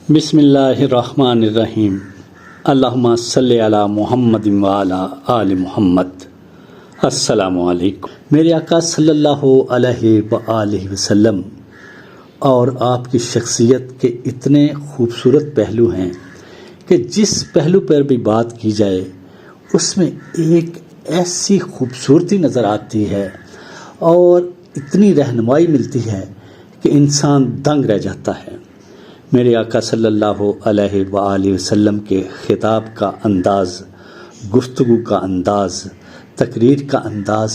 بسم اللہ الرحمن الرحیم۔ اللہم صلی علی محمد وعلی آل محمد۔ السلام علیکم۔ میرے آقا صلی اللہ علیہ وآلہ وسلم اور آپ کی شخصیت کے اتنے خوبصورت پہلو ہیں کہ جس پہلو پر بھی بات کی جائے اس میں ایک ایسی خوبصورتی نظر آتی ہے اور اتنی رہنمائی ملتی ہے کہ انسان دنگ رہ جاتا ہے۔ میرے آقا صلی اللہ علیہ وآلہ وسلم کے خطاب کا انداز، گفتگو کا انداز، تقریر کا انداز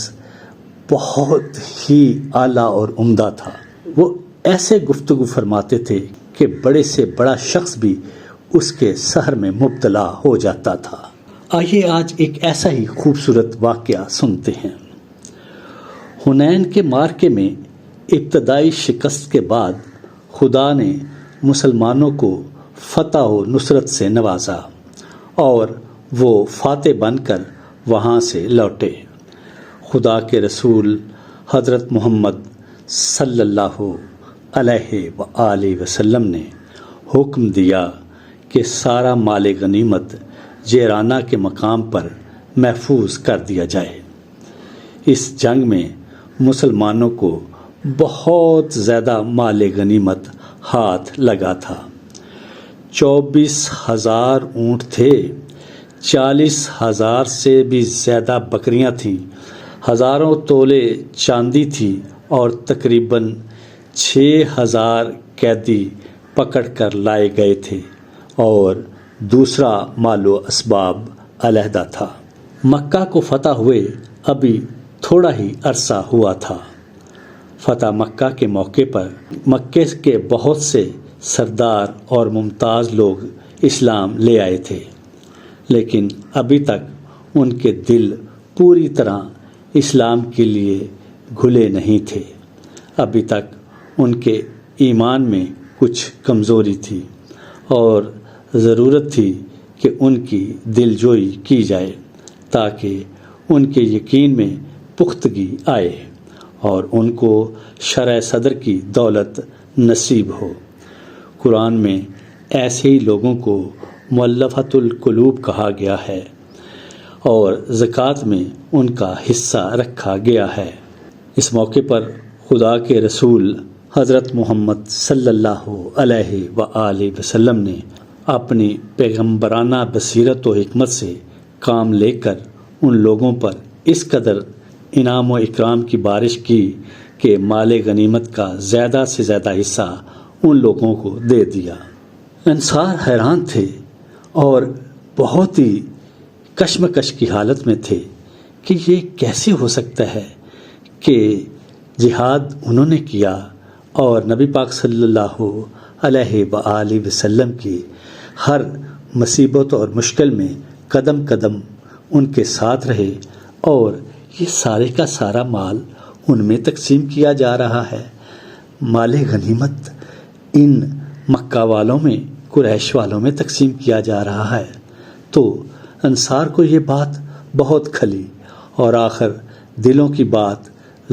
بہت ہی اعلیٰ اور عمدہ تھا۔ وہ ایسے گفتگو فرماتے تھے کہ بڑے سے بڑا شخص بھی اس کے سحر میں مبتلا ہو جاتا تھا۔ آئیے آج ایک ایسا ہی خوبصورت واقعہ سنتے ہیں۔ حنین کے معرکے میں ابتدائی شکست کے بعد خدا نے مسلمانوں کو فتح و نصرت سے نوازا اور وہ فاتح بن کر وہاں سے لوٹے۔ خدا کے رسول حضرت محمد صلی اللہ علیہ وآلہ وسلم نے حکم دیا کہ سارا مال غنیمت جیرانہ کے مقام پر محفوظ کر دیا جائے۔ اس جنگ میں مسلمانوں کو بہت زیادہ مال غنیمت ہاتھ لگا تھا۔ 24,000 اونٹ تھے، 40,000 سے بھی زیادہ بکریاں تھیں، ہزاروں تولے چاندی تھی اور تقریباً 6,000 قیدی پکڑ کر لائے گئے تھے اور دوسرا مال و اسباب علیحدہ تھا۔ مکہ کو فتح ہوئے ابھی تھوڑا ہی عرصہ ہوا تھا۔ فتح مکہ کے موقع پر مکے کے بہت سے سردار اور ممتاز لوگ اسلام لے آئے تھے، لیکن ابھی تک ان کے دل پوری طرح اسلام کے لیے گھلے نہیں تھے۔ ابھی تک ان کے ایمان میں کچھ کمزوری تھی اور ضرورت تھی کہ ان کی دل جوئی کی جائے تاکہ ان کے یقین میں پختگی آئے اور ان کو شرح صدر کی دولت نصیب ہو۔ قرآن میں ایسے ہی لوگوں کو مؤلفۃ القلوب کہا گیا ہے اور زکوٰۃ میں ان کا حصہ رکھا گیا ہے۔ اس موقع پر خدا کے رسول حضرت محمد صلی اللہ علیہ وآلہ وسلم نے اپنی پیغمبرانہ بصیرت و حکمت سے کام لے کر ان لوگوں پر اس قدر انعام و اکرام کی بارش کی کہ مال غنیمت کا زیادہ سے زیادہ حصہ ان لوگوں کو دے دیا۔ انصار حیران تھے اور بہت ہی کشمکش کی حالت میں تھے کہ یہ کیسے ہو سکتا ہے کہ جہاد انہوں نے کیا اور نبی پاک صلی اللہ علیہ وآلہ وسلم کی ہر مصیبت اور مشکل میں قدم قدم ان کے ساتھ رہے اور یہ سارے کا سارا مال ان میں تقسیم کیا جا رہا ہے۔ مال غنیمت ان مکہ والوں میں، قریش والوں میں تقسیم کیا جا رہا ہے۔ تو انصار کو یہ بات بہت کھلی اور آخر دلوں کی بات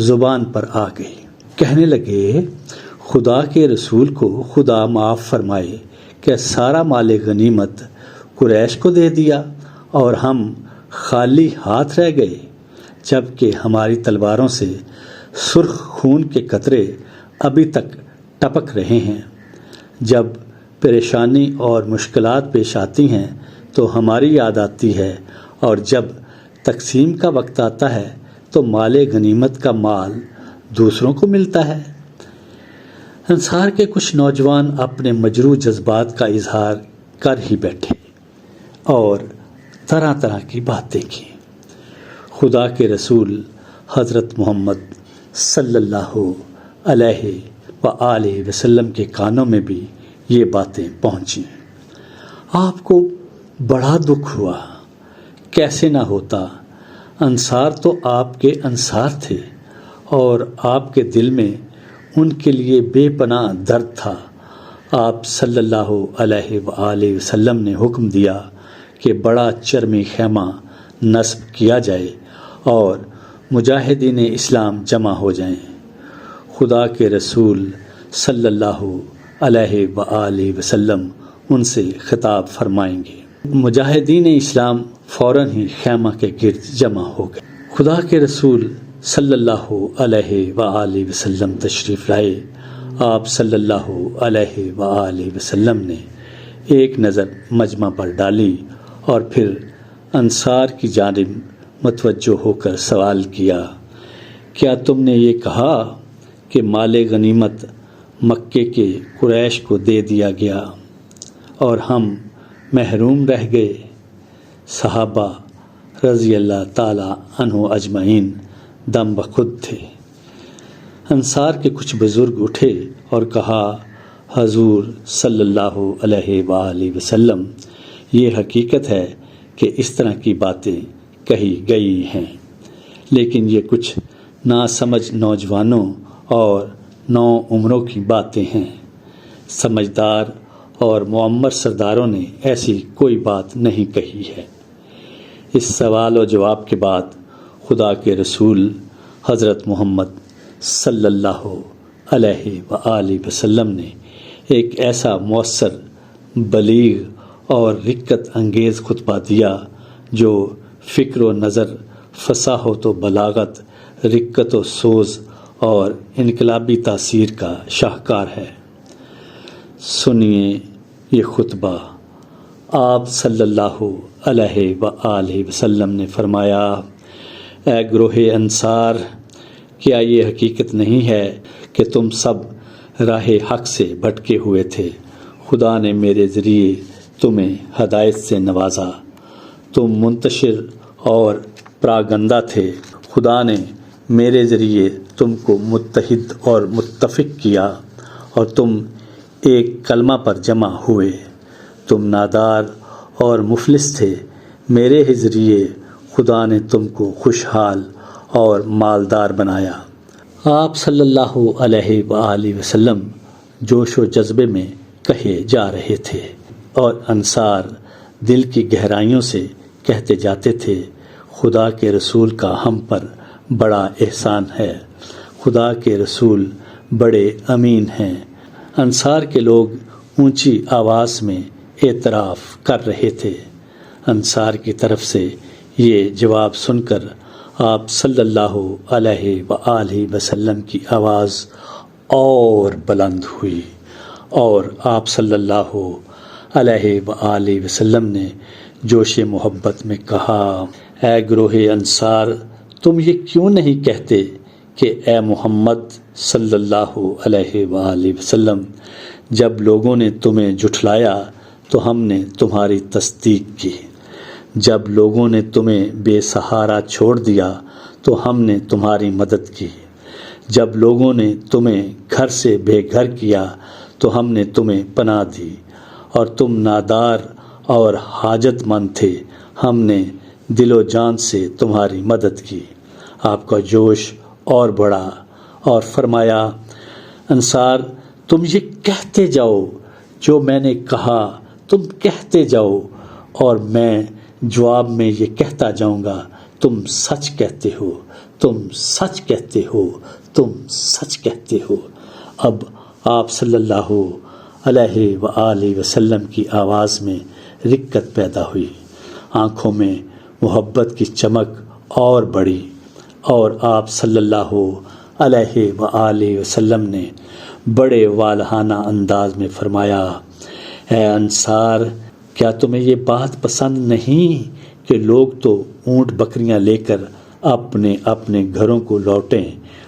زبان پر آ گئی۔ کہنے لگے خدا کے رسول کو خدا معاف فرمائے کہ سارا مال غنیمت قریش کو دے دیا اور ہم خالی ہاتھ رہ گئے، جبکہ ہماری تلواروں سے سرخ خون کے قطرے ابھی تک ٹپک رہے ہیں۔ جب پریشانی اور مشکلات پیش آتی ہیں تو ہماری یاد آتی ہے اور جب تقسیم کا وقت آتا ہے تو مال غنیمت کا مال دوسروں کو ملتا ہے۔ انصار کے کچھ نوجوان اپنے مجروح جذبات کا اظہار کر ہی بیٹھے اور طرح طرح کی باتیں کی۔ خدا کے رسول حضرت محمد صلی اللہ علیہ وآلہ وسلم کے کانوں میں بھی یہ باتیں پہنچیں۔ آپ کو بڑا دکھ ہوا، کیسے نہ ہوتا، انصار تو آپ کے انصار تھے اور آپ کے دل میں ان کے لیے بے پناہ درد تھا۔ آپ صلی اللہ علیہ وآلہ وسلم نے حکم دیا کہ بڑا چرمی خیمہ نصب کیا جائے اور مجاہدین اسلام جمع ہو جائیں۔ خدا کے رسول صلی اللہ علیہ وآلہ وسلم ان سے خطاب فرمائیں گے۔ مجاہدین اسلام فوراً ہی خیمہ کے گرد جمع ہو گئے۔ خدا کے رسول صلی اللہ علیہ وآلہ وسلم تشریف لائے۔ آپ صلی اللہ علیہ وآلہ وسلم نے ایک نظر مجمع پر ڈالی اور پھر انصار کی جانب متوجہ ہو کر سوال کیا، کیا تم نے یہ کہا کہ مال غنیمت مکے کے قریش کو دے دیا گیا اور ہم محروم رہ گئے؟ صحابہ رضی اللہ تعالی عنہ اجمعین دم بخود تھے۔ انصار کے کچھ بزرگ اٹھے اور کہا، حضور صلی اللہ علیہ وآلہ وسلم، یہ حقیقت ہے کہ اس طرح کی باتیں کہی گئی ہیں، لیکن یہ کچھ ناسمجھ نوجوانوں اور نو عمروں کی باتیں ہیں۔ سمجھدار اور معمر سرداروں نے ایسی کوئی بات نہیں کہی ہے۔ اس سوال و جواب کے بعد خدا کے رسول حضرت محمد صلی اللہ علیہ وآلہ وسلم نے ایک ایسا مؤثر، بلیغ اور رقت انگیز خطبہ دیا جو فکر و نظر، فصاحت و بلاغت، رقت و سوز اور انقلابی تاثیر کا شاہکار ہے۔ سنیے یہ خطبہ۔ آپ صلی اللہ علیہ وآلہ وسلم نے فرمایا، اے گروہ انصار، کیا یہ حقیقت نہیں ہے کہ تم سب راہ حق سے بھٹکے ہوئے تھے؟ خدا نے میرے ذریعے تمہیں ہدایت سے نوازا۔ تم منتشر اور پراگندہ تھے۔ خدا نے میرے ذریعے تم کو متحد اور متفق کیا اور تم ایک کلمہ پر جمع ہوئے۔ تم نادار اور مفلس تھے، میرے ہی ذریعے خدا نے تم کو خوشحال اور مالدار بنایا۔ آپ صلی اللہ علیہ وآلہ وسلم جوش و جذبے میں کہے جا رہے تھے اور انصار دل کی گہرائیوں سے کہتے جاتے تھے، خدا کے رسول کا ہم پر بڑا احسان ہے، خدا کے رسول بڑے امین ہیں۔ انصار کے لوگ اونچی آواز میں اعتراف کر رہے تھے۔ انصار کی طرف سے یہ جواب سن کر آپ صلی اللہ علیہ وآلہ وسلم کی آواز اور بلند ہوئی اور آپ صلی اللہ علیہ وآلہ وسلم نے جوش محبت میں کہا، اے گروہ انصار، تم یہ کیوں نہیں کہتے کہ اے محمد صلی اللہ علیہ وآلہ وسلم، جب لوگوں نے تمہیں جھٹلایا تو ہم نے تمہاری تصدیق کی، جب لوگوں نے تمہیں بے سہارا چھوڑ دیا تو ہم نے تمہاری مدد کی، جب لوگوں نے تمہیں گھر سے بے گھر کیا تو ہم نے تمہیں پناہ دی، اور تم نادار اور حاجت مند تھے، ہم نے دل و جان سے تمہاری مدد کی۔ آپ کا جوش اور بڑھا اور فرمایا، انصار، تم یہ کہتے جاؤ جو میں نے کہا، تم کہتے جاؤ اور میں جواب میں یہ کہتا جاؤں گا، تم سچ کہتے ہو، تم سچ کہتے ہو، تم سچ کہتے ہو۔ اب آپ صلی اللہ علیہ وآلہ وسلم کی آواز میں رقت پیدا ہوئی، آنکھوں میں محبت کی چمک اور بڑھی، اور آپ صلی اللہ علیہ وآلہ وسلم نے بڑے والہانہ انداز میں فرمایا، اے انصار، کیا تمہیں یہ بات پسند نہیں کہ لوگ تو اونٹ بکریاں لے کر اپنے اپنے گھروں کو لوٹیں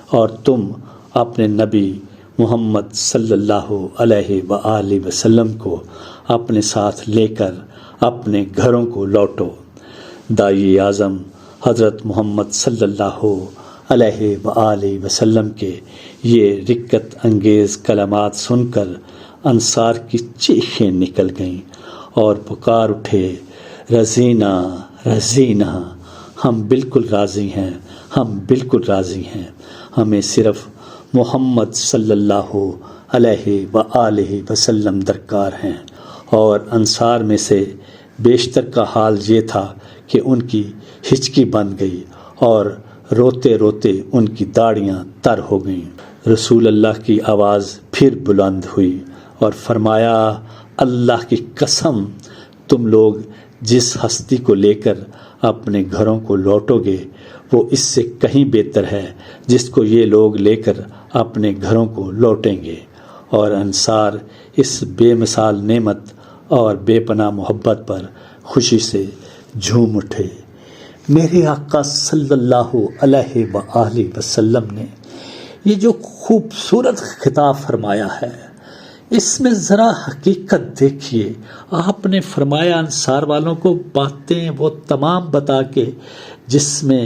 اور تم اپنے نبی محمد صلی اللہ علیہ وآلہ وسلم کو اپنے ساتھ لے کر اپنے گھروں کو لوٹو؟ داعی اعظم حضرت محمد صلی اللہ علیہ وآلہ وسلم کے یہ رقت انگیز کلمات سن کر انصار کی چیخیں نکل گئیں اور پکار اٹھے، رضینا رضینا، ہم بالکل راضی ہیں، ہم بالکل راضی ہیں، ہمیں صرف محمد صلی اللہ علیہ وآلہ وسلم درکار ہیں۔ اور انصار میں سے بیشتر کا حال یہ تھا کہ ان کی ہچکی بن گئی اور روتے روتے ان کی داڑیاں تر ہو گئیں۔ رسول اللہ کی آواز پھر بلند ہوئی اور فرمایا، اللہ کی قسم تم لوگ جس ہستی کو لے کر اپنے گھروں کو لوٹو گے وہ اس سے کہیں بہتر ہے جس کو یہ لوگ لے کر اپنے گھروں کو لوٹیں گے۔ اور انصار اس بے مثال نعمت اور بے پناہ محبت پر خوشی سے جھوم اٹھے۔ میرے آقا صلی اللہ علیہ وآلہ وسلم نے یہ جو خوبصورت خطاب فرمایا ہے اس میں ذرا حقیقت دیکھیے۔ آپ نے فرمایا انصار والوں کو باتیں وہ تمام بتا کے جس میں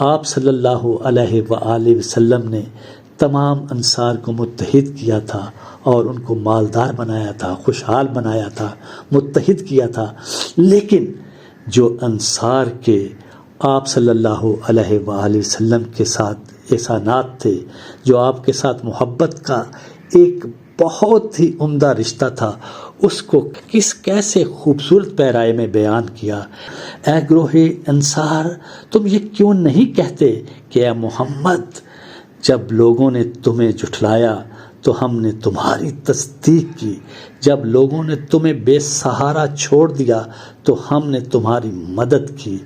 آپ صلی اللہ علیہ وآلہ وسلم نے تمام انصار کو متحد کیا تھا اور ان کو مالدار بنایا تھا، خوشحال بنایا تھا، متحد کیا تھا، لیکن جو انصار کے آپ صلی اللہ علیہ وآلہ وسلم کے ساتھ احسانات تھے، جو آپ کے ساتھ محبت کا ایک بہت ہی عمدہ رشتہ تھا، اس کو کیسے خوبصورت پیرائے میں بیان کیا۔ اے گروہ انصار، تم یہ کیوں نہیں کہتے کہ اے محمد، جب لوگوں نے تمہیں جھٹلایا تو ہم نے تمہاری تصدیق کی، جب لوگوں نے تمہیں بے سہارا چھوڑ دیا تو ہم نے تمہاری مدد کی،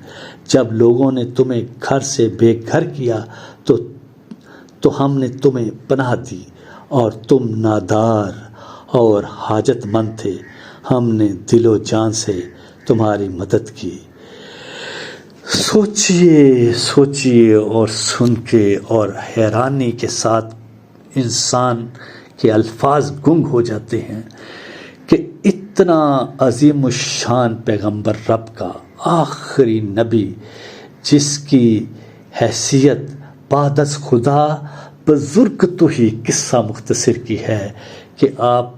جب لوگوں نے تمہیں گھر سے بے گھر کیا تو ہم نے تمہیں پناہ دی، اور تم نادار اور حاجت مند تھے، ہم نے دل و جان سے تمہاری مدد کی۔ سوچئے اور سن کے اور حیرانی کے ساتھ انسان کے الفاظ گنگ ہو جاتے ہیں کہ اتنا عظیم الشان پیغمبر رب کا آخری نبی، جس کی حیثیت بعد از خدا بزرگ تو ہی قصہ مختصر کی ہے کہ آپ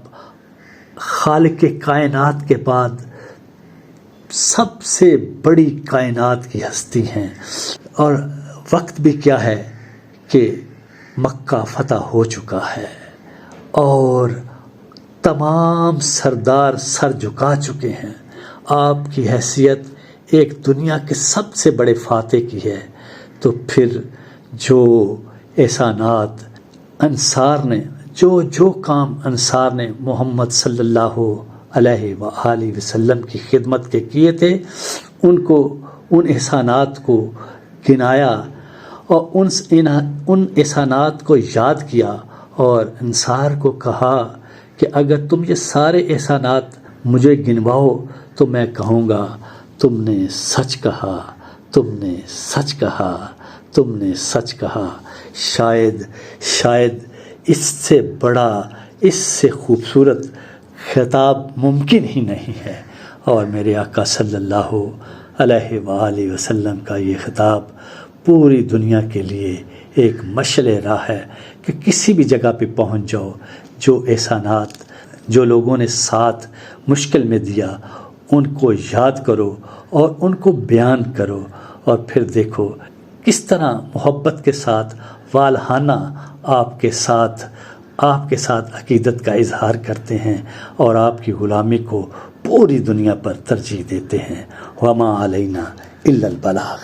خالق کائنات کے بعد سب سے بڑی کائنات کی ہستی ہیں، اور وقت بھی کیا ہے کہ مکہ فتح ہو چکا ہے اور تمام سردار سر جھکا چکے ہیں۔ آپ کی حیثیت ایک دنیا کے سب سے بڑے فاتح کی ہے، تو پھر جو احسانات انصار نے جو کام انصار نے محمد صلی اللہ علیہ وآلہ وسلم کی خدمت کے کیے تھے، ان احسانات کو گنایا اور ان احسانات کو یاد کیا، اور انصار کو کہا کہ اگر تم یہ سارے احسانات مجھے گنواؤ تو میں کہوں گا تم نے سچ کہا، تم نے سچ کہا، تم نے سچ کہا۔ شاید اس سے بڑا، اس سے خوبصورت خطاب ممکن ہی نہیں ہے، اور میرے آقا صلی اللہ علیہ وآلہ وسلم کا یہ خطاب پوری دنیا کے لیے ایک مشعل راہ ہے کہ کسی بھی جگہ پہ پہنچ جاؤ، جو احسانات جو لوگوں نے ساتھ مشکل میں دیا ان کو یاد کرو اور ان کو بیان کرو، اور پھر دیکھو کس طرح محبت کے ساتھ والہانہ آپ کے ساتھ عقیدت کا اظہار کرتے ہیں اور آپ کی غلامی کو پوری دنیا پر ترجیح دیتے ہیں۔ وما علینا الا البلاغ۔